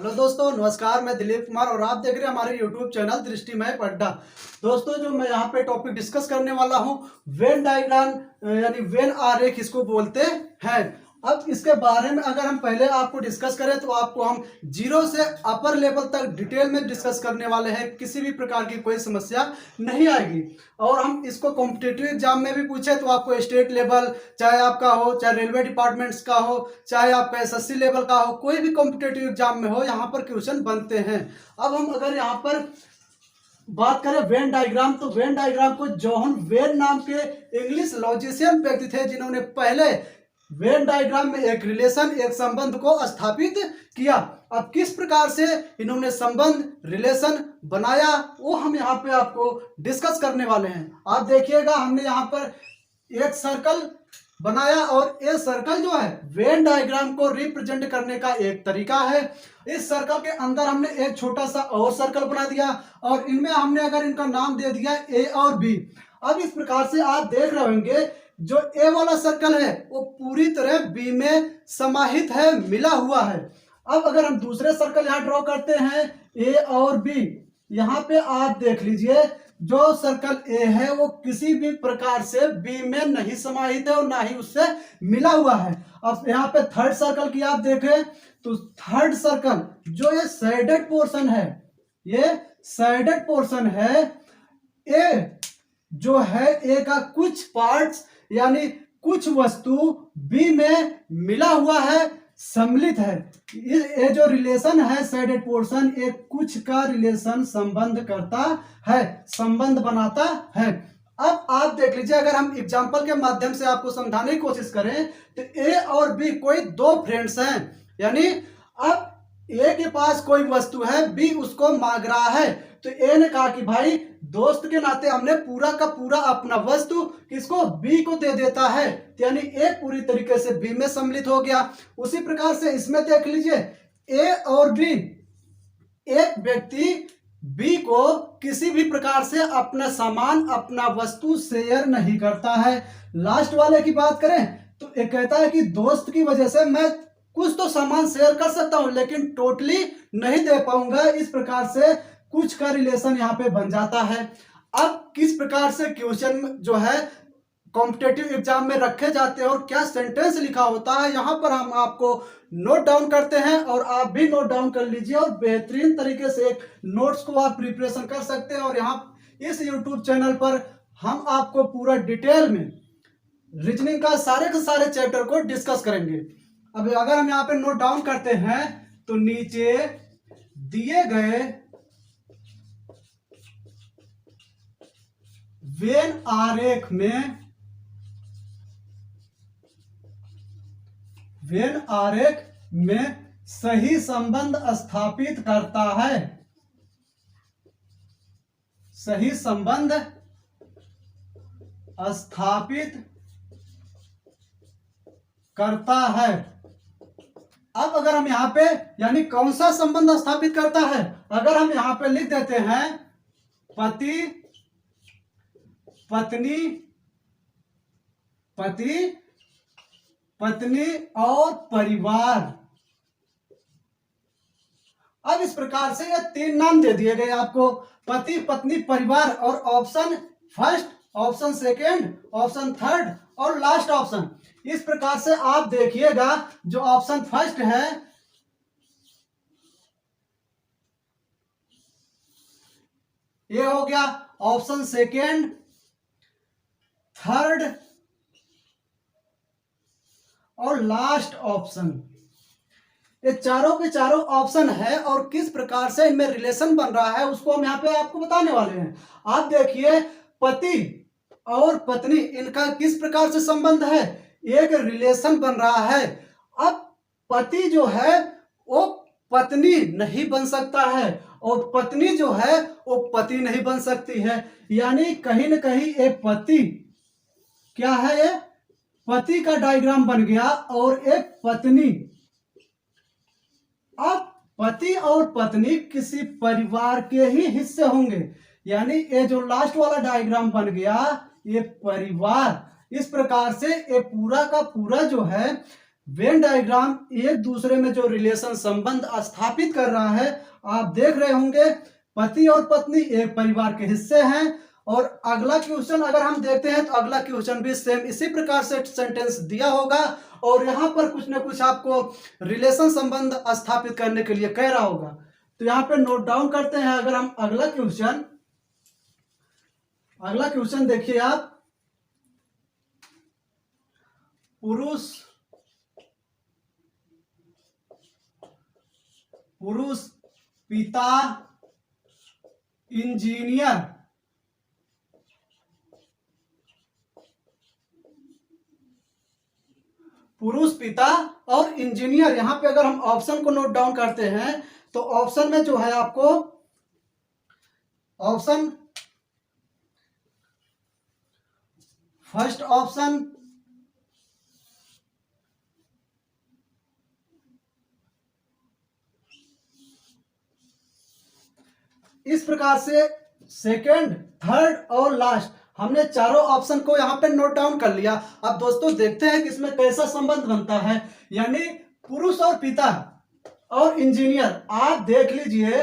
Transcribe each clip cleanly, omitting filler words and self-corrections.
Hello दोस्तों, नमस्कार। मैं दिलीप कुमार और आप देख रहे हैं हमारे यूट्यूब चैनल दृष्टिमय पढ़ना। दोस्तों, जो मैं यहाँ पे टॉपिक डिस्कस करने वाला हूँ, वेन डायग्राम यानी वेन आरेख इसको बोलते हैं। अब इसके बारे में अगर हम पहले आपको डिस्कस करें तो आपको हम जीरो से अपर लेवल तक डिटेल में डिस्कस करने वाले हैं। किसी भी प्रकार की कोई समस्या नहीं आएगी। और हम इसको कॉम्पिटिटिव एग्जाम में भी पूछे तो आपको स्टेट लेवल, चाहे आपका हो, चाहे रेलवे डिपार्टमेंट्स का हो, चाहे आपका एसएससी लेवल का हो, कोई भी कॉम्पिटिटिव एग्जाम में हो, यहाँ पर क्वेश्चन बनते हैं। अब हम अगर यहाँ पर बात करें वेन डायग्राम, तो वेन डायग्राम को जॉन वेन नाम के इंग्लिश लॉजिशियन व्यक्ति थे जिन्होंने पहले वेन डायग्राम में एक रिलेशन, एक संबंध को स्थापित किया। अब किस प्रकार से इन्होंने संबंध, रिलेशन बनाया, वो हम यहाँ पे आपको डिस्कस करने वाले हैं। आप देखिएगा, हमने यहाँ पर एक सर्कल बनाया और ये सर्कल जो है वेन डायग्राम को रिप्रेजेंट करने का एक तरीका है। इस सर्कल के अंदर हमने एक छोटा सा और सर्कल बना दिया और इनमें हमने अगर इनका नाम दे दिया ए और बी। अब इस प्रकार से आप देख रहे होंगे, जो ए वाला सर्कल है वो पूरी तरह बी में समाहित है, मिला हुआ है। अब अगर हम दूसरे सर्कल यहाँ ड्रॉ करते हैं ए और बी, यहाँ पे आप देख लीजिए, जो सर्कल ए है वो किसी भी प्रकार से बी में नहीं समाहित है और ना ही उससे मिला हुआ है। अब यहाँ पे थर्ड सर्कल की आप देखें तो थर्ड सर्कल जो ये शेडेड पोर्शन है, ये शेडेड पोर्शन है। ए जो है ए का कुछ पार्ट्स यानी कुछ वस्तु बी में मिला हुआ है, सम्मिलित है। ये जो रिलेशन है शेडेड पोर्शन, एक कुछ का रिलेशन संबंध करता है, संबंध बनाता है। अब आप देख लीजिए, अगर हम एग्जांपल के माध्यम से आपको समझाने की कोशिश करें तो ए और बी कोई दो फ्रेंड्स हैं, यानी अब ए के पास कोई वस्तु है, बी उसको मांग रहा है, तो ए ने कहा कि भाई दोस्त के नाते हमने पूरा का पूरा अपना वस्तु किसको, बी को दे देता है, यानी ए पूरी तरीके से बी में सम्मिलित हो गया। उसी प्रकार से इसमें देख लीजिए, ए और बी, एक व्यक्ति बी को किसी भी प्रकार से अपना सामान, अपना वस्तु शेयर नहीं करता है। लास्ट वाले की बात करें तो ये कहता है कि दोस्त की वजह से मैं कुछ तो सामान शेयर कर सकता हूं लेकिन टोटली नहीं दे पाऊंगा। इस प्रकार से कुछ का रिलेशन यहाँ पे बन जाता है। अब किस प्रकार से क्वेश्चन जो है कॉम्पिटिटिव एग्जाम में रखे जाते हैं और क्या सेंटेंस लिखा होता है, यहाँ पर हम आपको नोट डाउन करते हैं और आप भी नोट डाउन कर लीजिए और बेहतरीन तरीके से एक नोट्स को आप प्रिपरेशन कर सकते हैं। और यहाँ इस यूट्यूब चैनल पर हम आपको पूरा डिटेल में रीजनिंग का सारे के सारे चैप्टर को डिस्कस करेंगे। अब अगर हम यहाँ पे नोट डाउन करते हैं तो नीचे दिए गए वेन आरेख में, वेन आरेख में सही संबंध स्थापित करता है, सही संबंध स्थापित करता है। अब अगर हम यहाँ पे यानी कौन सा संबंध स्थापित करता है, अगर हम यहाँ पे लिख देते हैं पति पत्नी, पति पत्नी और परिवार। अब इस प्रकार से ये तीन नाम दे दिए गए आपको, पति पत्नी परिवार, और option first, option second, option third और लास्ट ऑप्शन। इस प्रकार से आप देखिएगा, जो ऑप्शन फर्स्ट है ये हो गया, ऑप्शन सेकेंड, थर्ड और लास्ट ऑप्शन, ये चारों के चारों ऑप्शन है। और किस प्रकार से इनमें रिलेशन बन रहा है उसको हम यहाँ पे आपको बताने वाले हैं। आप देखिए, पति और पत्नी, इनका किस प्रकार से संबंध है, एक रिलेशन बन रहा है। अब पति जो है वो पत्नी नहीं बन सकता है और पत्नी जो है वो पति नहीं बन सकती है, यानी कहीं ना कहीं एक पति क्या है, ये पति का डायग्राम बन गया और एक पत्नी। अब पति और पत्नी किसी परिवार के ही हिस्से होंगे, यानी ये जो लास्ट वाला डायग्राम बन गया ये परिवार। इस प्रकार से ये पूरा का पूरा जो है वेन डायग्राम एक दूसरे में जो रिलेशन संबंध स्थापित कर रहा है। आप देख रहे होंगे पति और पत्नी एक परिवार के हिस्से हैं। और अगला क्वेश्चन अगर हम देखते हैं तो अगला क्वेश्चन भी सेम इसी प्रकार से सेंटेंस दिया होगा और यहाँ पर कुछ ना कुछ आपको रिलेशन संबंध स्थापित करने के लिए कह रहा होगा। तो यहाँ पे नोट डाउन करते हैं। अगर हम अगला क्वेश्चन देखिए आप, पुरुष पिता इंजीनियर, पुरुष पिता और इंजीनियर। यहां पे अगर हम ऑप्शन को नोट डाउन करते हैं तो ऑप्शन में जो है आपको ऑप्शन फर्स्ट ऑप्शन इस प्रकार से सेकंड, थर्ड और लास्ट हमने चारों ऑप्शन को यहां पे नोट डाउन कर लिया। अब दोस्तों देखते हैं कि इसमें कैसा संबंध बनता है। यानी पुरुष और पिता और इंजीनियर, आप देख लीजिए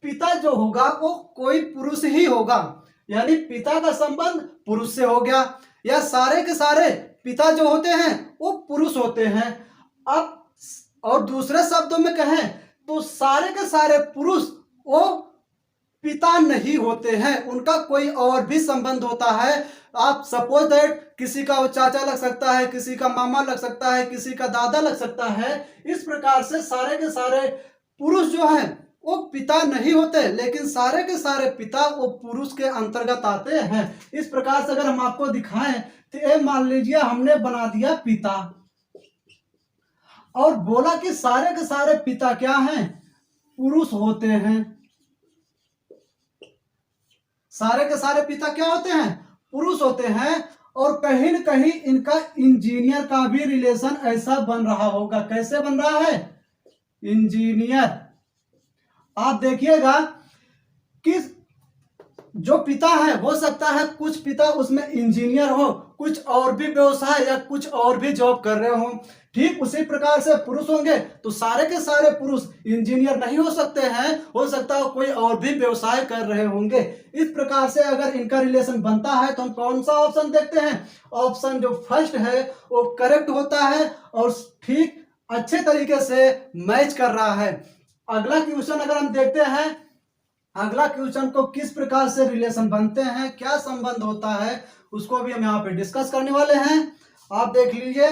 पिता जो होगा वो कोई पुरुष ही होगा, यानी पिता का संबंध पुरुष से हो गया, या सारे के सारे पिता जो होते हैं वो पुरुष होते हैं। अब और दूसरे शब्दों में कहें तो सारे के सारे पुरुष वो पिता नहीं होते हैं, उनका कोई और भी संबंध होता है। आप सपोज दैट किसी का वो चाचा लग सकता है, किसी का मामा लग सकता है, किसी का दादा लग सकता है। इस प्रकार से सारे के सारे पुरुष जो हैं वो पिता नहीं होते, लेकिन सारे के सारे पिता वो पुरुष के अंतर्गत आते हैं। इस प्रकार से अगर हम आपको दिखाएं तो ये मान लीजिए हमने बना दिया पिता और बोला कि सारे के सारे पिता क्या हैं, पुरुष होते हैं। सारे के सारे पिता क्या होते हैं, पुरुष होते हैं। और कहीं न कहीं इनका इंजीनियर का भी रिलेशन ऐसा बन रहा होगा। कैसे बन रहा है, इंजीनियर। आप देखिएगा कि जो पिता है हो सकता है कुछ पिता उसमें इंजीनियर हो, कुछ और भी व्यवसाय या कुछ और भी जॉब कर रहे हो। ठीक उसी प्रकार से पुरुष होंगे तो सारे के सारे पुरुष इंजीनियर नहीं हो सकते हैं, हो सकता है कोई और भी व्यवसाय कर रहे होंगे। इस प्रकार से अगर इनका रिलेशन बनता है तो हम कौन सा ऑप्शन देखते हैं, ऑप्शन जो फर्स्ट है वो करेक्ट होता है और ठीक अच्छे तरीके से मैच कर रहा है। अगला क्वेश्चन अगर हम देखते हैं, अगला क्वेश्चन को किस प्रकार से रिलेशन बनते हैं, क्या संबंध होता है, उसको भी हम यहाँ पे डिस्कस करने वाले हैं। आप देख लीजिए,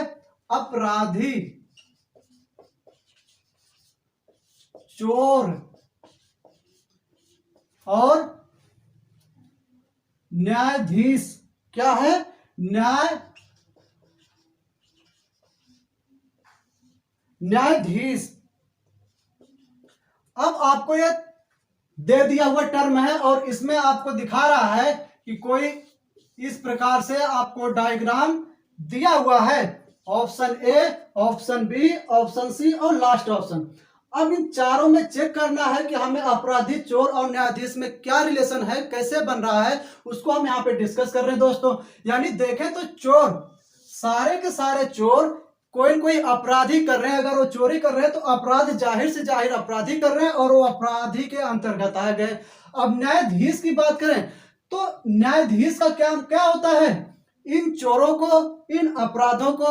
अपराधी, चोर और न्यायाधीश क्या है, न्यायाधीश। अब आपको ये दे दिया हुआ टर्म है और इसमें आपको दिखा रहा है कि कोई इस प्रकार से आपको डायग्राम दिया हुआ है, option A, option B, option C और लास्ट ऑप्शन। अब इन चारों में चेक करना है कि हमें अपराधी, चोर और न्यायाधीश में क्या रिलेशन है, कैसे बन रहा है, उसको हम यहाँ पे डिस्कस कर रहे हैं दोस्तों। यानी देखें तो चोर, सारे के सारे चोर कोई न कोई अपराधी कर रहे हैं। अगर वो चोरी कर रहे हैं तो अपराध जाहिर से जाहिर अपराधी कर रहे हैं और वो अपराधी के अंतर्गत आ गए। अब न्यायाधीश की बात करें तो न्यायाधीश का क्या क्या होता है, इन चोरों को, इन अपराधों को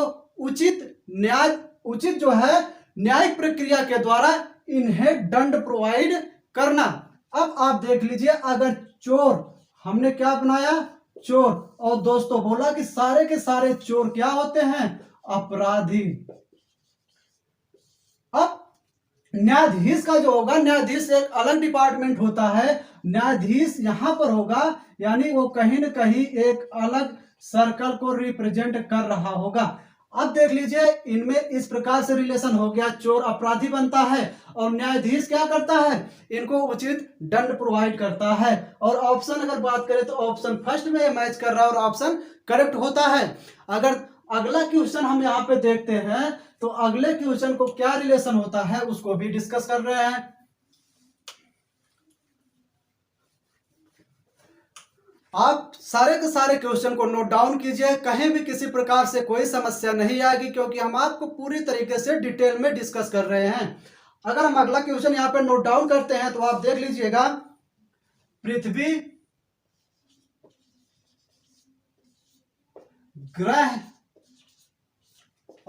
उचित जो है न्यायिक प्रक्रिया के द्वारा इन्हें दंड प्रोवाइड करना। अब आप देख लीजिए, अगर चोर हमने क्या बनाया, चोर, और दोस्तों बोला कि सारे के सारे चोर क्या होते हैं, अपराधी। अब न्यायाधीश का जो होगा, न्यायाधीश एक अलग डिपार्टमेंट होता है। न्यायाधीश यहां पर होगा, यानी वो कहीं न कहीं एक अलग सर्कल को रिप्रेजेंट कर रहा होगा। अब देख लीजिए, इनमें इस प्रकार से रिलेशन हो गया, चोर अपराधी बनता है और न्यायाधीश क्या करता है, इनको उचित दंड प्रोवाइड करता है। और ऑप्शन अगर बात करें तो ऑप्शन फर्स्ट में मैच कर रहा है और ऑप्शन करेक्ट होता है। अगर अगला क्वेश्चन हम यहाँ पे देखते हैं तो अगले क्वेश्चन को क्या रिलेशन होता है उसको भी डिस्कस कर रहे हैं। आप सारे के सारे क्वेश्चन को नोट डाउन कीजिए, कहीं भी किसी प्रकार से कोई समस्या नहीं आएगी, क्योंकि हम आपको पूरी तरीके से डिटेल में डिस्कस कर रहे हैं। अगर हम अगला क्वेश्चन यहाँ पे नोट डाउन करते हैं तो आप देख लीजिएगा, पृथ्वी, ग्रह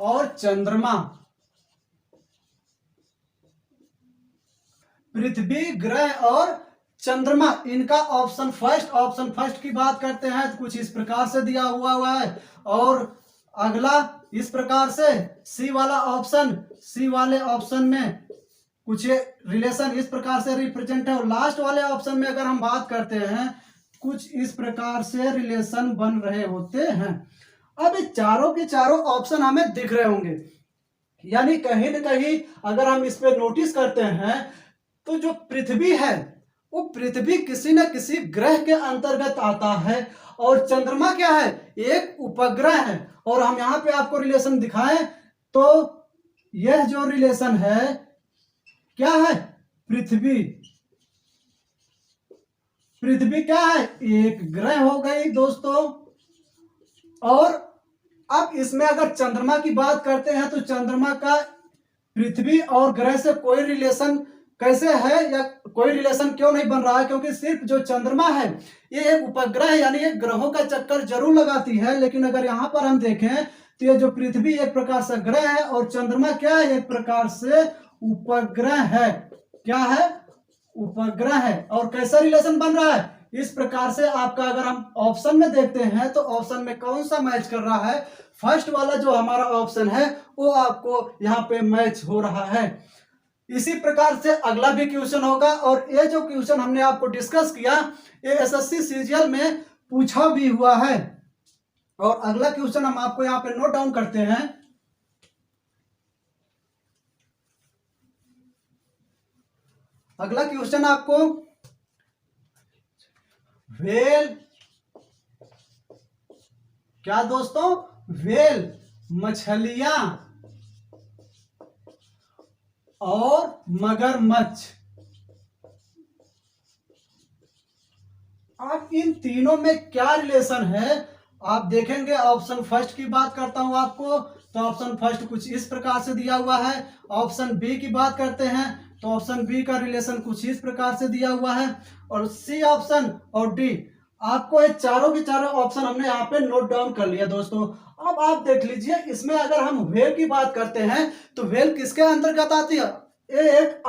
और चंद्रमा, पृथ्वी, ग्रह और चंद्रमा, इनका ऑप्शन फर्स्ट की बात करते हैं तो कुछ इस प्रकार से दिया हुआ है, और अगला इस प्रकार से सी वाले ऑप्शन में कुछ रिलेशन इस प्रकार से रिप्रेजेंट है, और लास्ट वाले ऑप्शन में अगर हम बात करते हैं कुछ इस प्रकार से रिलेशन बन रहे होते हैं। अब ये चारों के चारों ऑप्शन हमें दिख रहे होंगे, यानी कहीं न कहीं अगर हम इस पे नोटिस करते हैं तो जो पृथ्वी है वो पृथ्वी किसी न किसी ग्रह के अंतर्गत आता है, और चंद्रमा क्या है, एक उपग्रह है। और हम यहाँ पे आपको रिलेशन दिखाएं तो यह जो रिलेशन है क्या है, पृथ्वी क्या है, एक ग्रह हो गई दोस्तों। और अब इसमें अगर चंद्रमा की बात करते हैं तो चंद्रमा का पृथ्वी और ग्रह से कोई रिलेशन कैसे है, या कोई रिलेशन क्यों नहीं बन रहा है, क्योंकि सिर्फ जो चंद्रमा है ये एक उपग्रह है, यानी ये ग्रहों का चक्कर जरूर लगाती है। लेकिन अगर यहाँ पर हम देखें तो ये जो पृथ्वी एक प्रकार से ग्रह है और चंद्रमा क्या है, एक प्रकार से उपग्रह है। क्या है, उपग्रह है। और कैसा रिलेशन बन रहा है, इस प्रकार से आपका अगर हम ऑप्शन में देखते हैं तो ऑप्शन में कौन सा मैच कर रहा है, फर्स्ट वाला जो हमारा ऑप्शन है वो आपको यहाँ पे मैच हो रहा है। इसी प्रकार से अगला भी क्वेश्चन होगा, और ये जो क्वेश्चन हमने आपको डिस्कस किया ये एसएससी सीजीएल में पूछा भी हुआ है। और अगला क्वेश्चन हम आपको यहाँ पे नोट डाउन करते हैं। अगला क्वेश्चन आपको व्हेल, क्या दोस्तों, व्हेल, मछलियां और मगरमच्छ, अब इन तीनों में क्या रिलेशन है आप देखेंगे। ऑप्शन फर्स्ट की बात करता हूं आपको, तो ऑप्शन फर्स्ट कुछ इस प्रकार से दिया हुआ है। ऑप्शन बी की बात करते हैं तो ऑप्शन बी का रिलेशन कुछ इस प्रकार से दिया हुआ है, और सी ऑप्शन और डी, आपको ये चारों के चारों ऑप्शन हमने यहाँ पे नोट डाउन कर लिया दोस्तों। अब आप देख लीजिए, इसमें अगर हम व्हेल की बात करते हैं तो व्हेल किसके अंतर्गत आती है, ये एक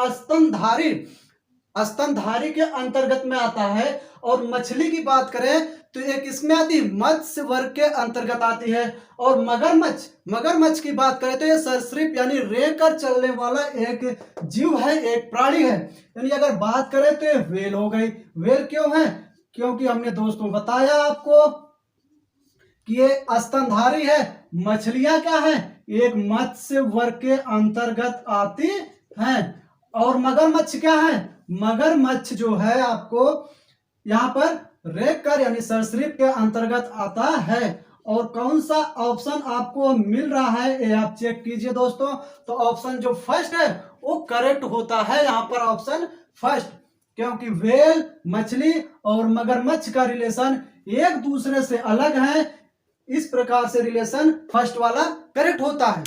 स्तनधारी के अंतर्गत में आता है। और मछली की बात करें तो एक इसमें आती है, मत्स्य वर्ग के अंतर्गत आती है। और मगरमच्छ की बात करें तो ये सरीसृप यानी रेंग कर चलने वाला एक जीव है, एक प्राणी है। यानी अगर बात करें तो ये व्हेल हो गई। व्हेल क्यों है, क्योंकि हमने दोस्तों बताया आपको कि ये स्तनधारी है। मछलियां क्या है, एक मत्स्य वर्ग के अंतर्गत आती हैं। और मगरमच्छ क्या है, मगरमच्छ जो है आपको यहाँ पर रेंगकर यानी सरीसृप के अंतर्गत आता है। और कौन सा ऑप्शन आपको मिल रहा है ये आप चेक कीजिए दोस्तों। तो ऑप्शन जो फर्स्ट है वो करेक्ट होता है यहाँ पर, ऑप्शन फर्स्ट, क्योंकि व्हेल, मछली और मगरमच्छ का रिलेशन एक दूसरे से अलग है। इस प्रकार से रिलेशन फर्स्ट वाला करेक्ट होता है।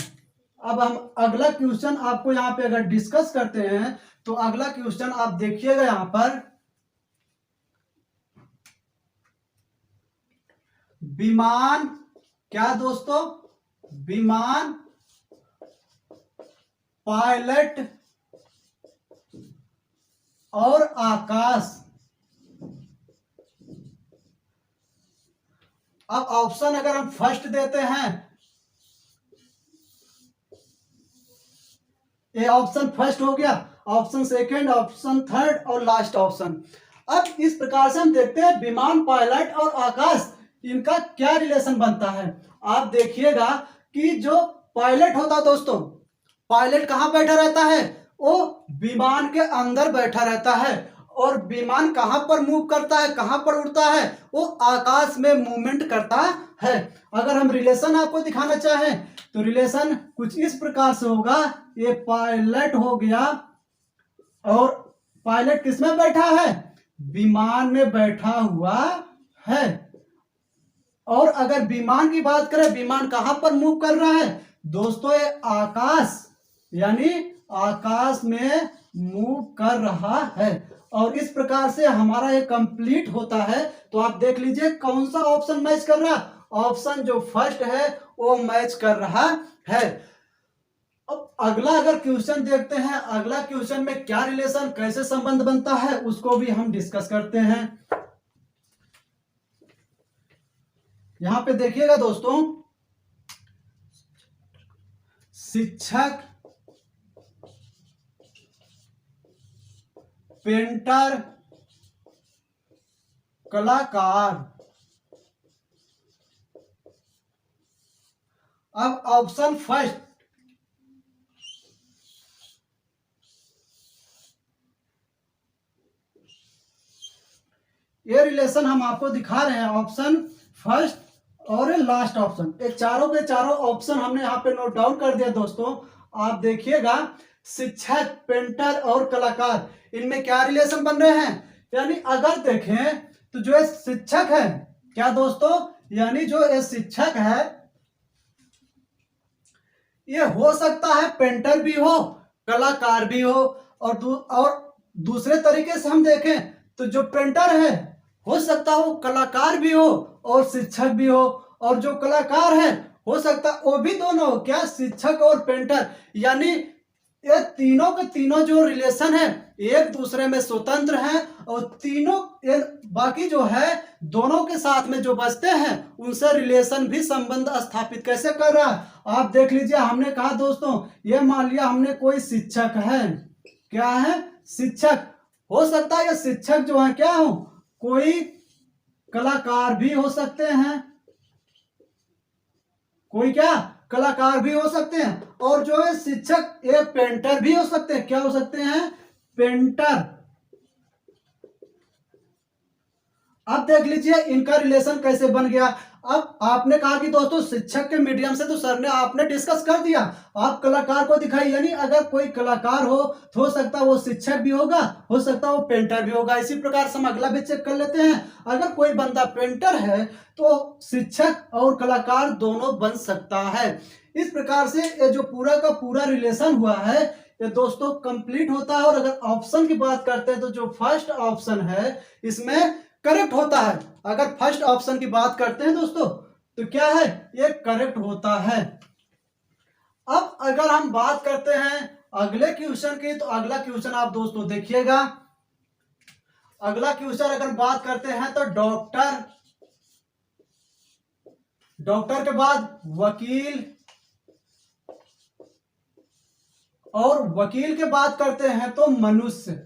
अब हम अगला क्वेश्चन आपको यहाँ पे अगर डिस्कस करते हैं तो अगला क्वेश्चन आप देखिएगा यहाँ पर, विमान, क्या दोस्तों, विमान, पायलट और आकाश। अब ऑप्शन अगर हम फर्स्ट देते हैं, ये ऑप्शन फर्स्ट हो गया, ऑप्शन सेकंड, ऑप्शन थर्ड और लास्ट ऑप्शन। अब इस प्रकार से हम देखते हैं विमान, पायलट और आकाश, इनका क्या रिलेशन बनता है। आप देखिएगा कि जो पायलट होता है दोस्तों, पायलट कहां बैठा रहता है, वो विमान के अंदर बैठा रहता है। और विमान कहां पर मूव करता है, कहां पर उड़ता है, वो आकाश में मूवमेंट करता है। अगर हम रिलेशन आपको दिखाना चाहें तो रिलेशन कुछ इस प्रकार से होगा, ये पायलट हो गया, और पायलट किसमें बैठा है, विमान में बैठा हुआ है। और अगर विमान की बात करें, विमान कहां पर मूव कर रहा है दोस्तों, ये आकाश यानी आकाश में मूव कर रहा है। और इस प्रकार से हमारा ये कंप्लीट होता है। तो आप देख लीजिए कौन सा ऑप्शन मैच कर रहा है, ऑप्शन जो फर्स्ट है वो मैच कर रहा है। अब अगला अगर क्वेश्चन देखते हैं, अगला क्वेश्चन में क्या रिलेशन, कैसे संबंध बनता है, उसको भी हम डिस्कस करते हैं। यहां पे देखिएगा दोस्तों, शिक्षक, पेंटर, कलाकार। अब ऑप्शन फर्स्ट, ये रिलेशन हम आपको दिखा रहे हैं, ऑप्शन फर्स्ट और लास्ट ऑप्शन, ये चारों के चारों ऑप्शन हमने यहाँ पे नोट डाउन कर दिया दोस्तों। आप देखिएगा शिक्षक, पेंटर और कलाकार, इनमें क्या रिलेशन बन रहे हैं। यानी अगर देखें तो जो ये शिक्षक है, क्या दोस्तों, यानी जो ये शिक्षक है ये हो सकता है पेंटर भी हो, कलाकार भी हो। और दूसरे तरीके से हम देखें तो जो पेंटर है हो सकता हो कलाकार भी हो और शिक्षक भी हो, और जो कलाकार है हो सकता वो भी दोनों हो, क्या, शिक्षक और पेंटर। यानी ये तीनों के तीनों जो रिलेशन है एक दूसरे में स्वतंत्र हैं, और तीनों बाकी जो है दोनों के साथ में जो बचते हैं उनसे रिलेशन भी संबंध स्थापित कैसे कर रहा है। आप देख लीजिए, हमने कहा दोस्तों, ये मान लिया हमने कोई शिक्षक है, क्या है, शिक्षक। हो सकता है ये शिक्षक जो है क्या हो, कोई कलाकार भी हो सकते हैं, कोई क्या, कलाकार भी हो सकते हैं। और जो है शिक्षक ये पेंटर भी हो सकते हैं, क्या हो सकते हैं, पेंटर। अब देख लीजिए इनका रिलेशन कैसे बन गया। अब आपने कहा कि दोस्तों शिक्षक के मीडियम से तो सर ने आपने डिस्कस कर दिया, आप कलाकार को दिखाई। यानी अगर कोई कलाकार हो तो हो सकता है वो शिक्षक भी होगा, हो सकता है वो पेंटर भी होगा। इसी प्रकार से हम अगला भी चेक कर लेते हैं। अगर कोई बंदा पेंटर है तो शिक्षक और कलाकार दोनों बन सकता है। इस प्रकार से ये जो पूरा का पूरा रिलेशन हुआ है ये दोस्तों कंप्लीट होता है। और अगर ऑप्शन की बात करते हैं तो जो फर्स्ट ऑप्शन है इसमें करेक्ट होता है। अगर फर्स्ट ऑप्शन की बात करते हैं दोस्तों तो क्या है, ये करेक्ट होता है। अब अगर हम बात करते हैं अगले क्वेश्चन की, तो अगला क्वेश्चन आप दोस्तों देखिएगा। अगला क्वेश्चन अगर बात करते हैं तो डॉक्टर, डॉक्टर के बाद वकील, और वकील के बात करते हैं तो मनुष्य।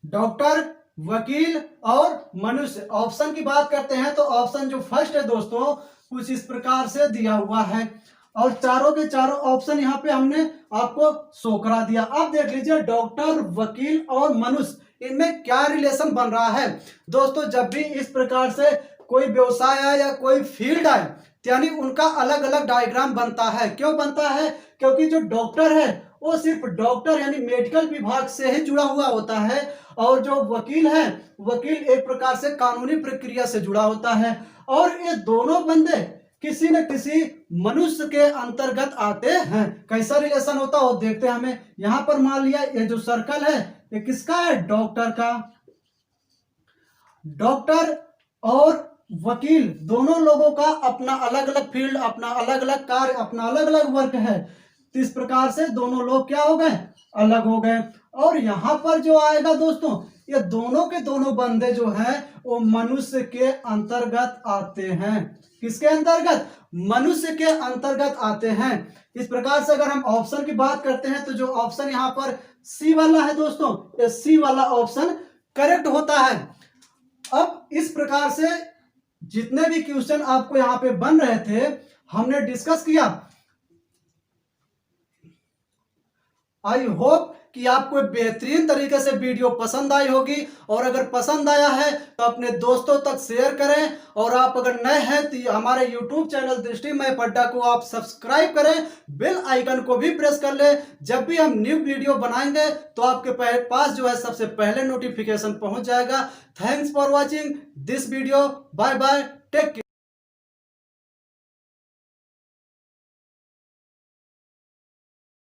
डॉक्टर, वकील और मनुष्य। ऑप्शन की बात करते हैं तो ऑप्शन जो फर्स्ट है दोस्तों कुछ इस प्रकार से दिया हुआ है, और चारों के चारों ऑप्शन यहाँ पे हमने आपको शो करा दिया। अब देख लीजिए डॉक्टर, वकील और मनुष्य, इनमें क्या रिलेशन बन रहा है दोस्तों। जब भी इस प्रकार से कोई व्यवसाय आए या कोई फील्ड आए यानी उनका अलग अलग डायग्राम बनता है। क्यों बनता है, क्योंकि जो डॉक्टर है वो सिर्फ डॉक्टर यानी मेडिकल विभाग से ही जुड़ा हुआ होता है, और जो वकील है, वकील एक प्रकार से कानूनी प्रक्रिया से जुड़ा होता है। और ये दोनों बंदे किसी न किसी मनुष्य के अंतर्गत आते हैं। कैसा रिलेशन होता है वो देखते हैं। हमें यहाँ पर मान लिया ये जो सर्कल है ये किसका है, डॉक्टर का। डॉक्टर और वकील दोनों लोगों का अपना अलग अलग फील्ड, अपना अलग अलग कार्य, अपना अलग अलग वर्क है। तो इस प्रकार से दोनों लोग क्या हो गए, अलग हो गए। और यहां पर जो आएगा दोस्तों, ये दोनों के दोनों बंदे जो हैं वो मनुष्य के अंतर्गत आते हैं। किसके अंतर्गत, मनुष्य के अंतर्गत आते हैं। इस प्रकार से अगर हम ऑप्शन की बात करते हैं तो जो ऑप्शन यहाँ पर सी वाला है दोस्तों, ये सी वाला ऑप्शन करेक्ट होता है। अब इस प्रकार से जितने भी क्वेश्चन आपको यहाँ पे बन रहे थे हमने डिस्कस किया। आई होप कि आपको बेहतरीन तरीके से वीडियो पसंद आई होगी, और अगर पसंद आया है तो अपने दोस्तों तक शेयर करें, और आप अगर नए हैं तो हमारे यूट्यूब चैनल दृष्टिमय पड्डा को आप सब्सक्राइब करें, बेल आइकन को भी प्रेस कर लें। जब भी हम न्यू वीडियो बनाएंगे तो आपके पास जो है सबसे पहले नोटिफिकेशन पहुंच जाएगा। Thanks for watching this video. Bye bye, take care.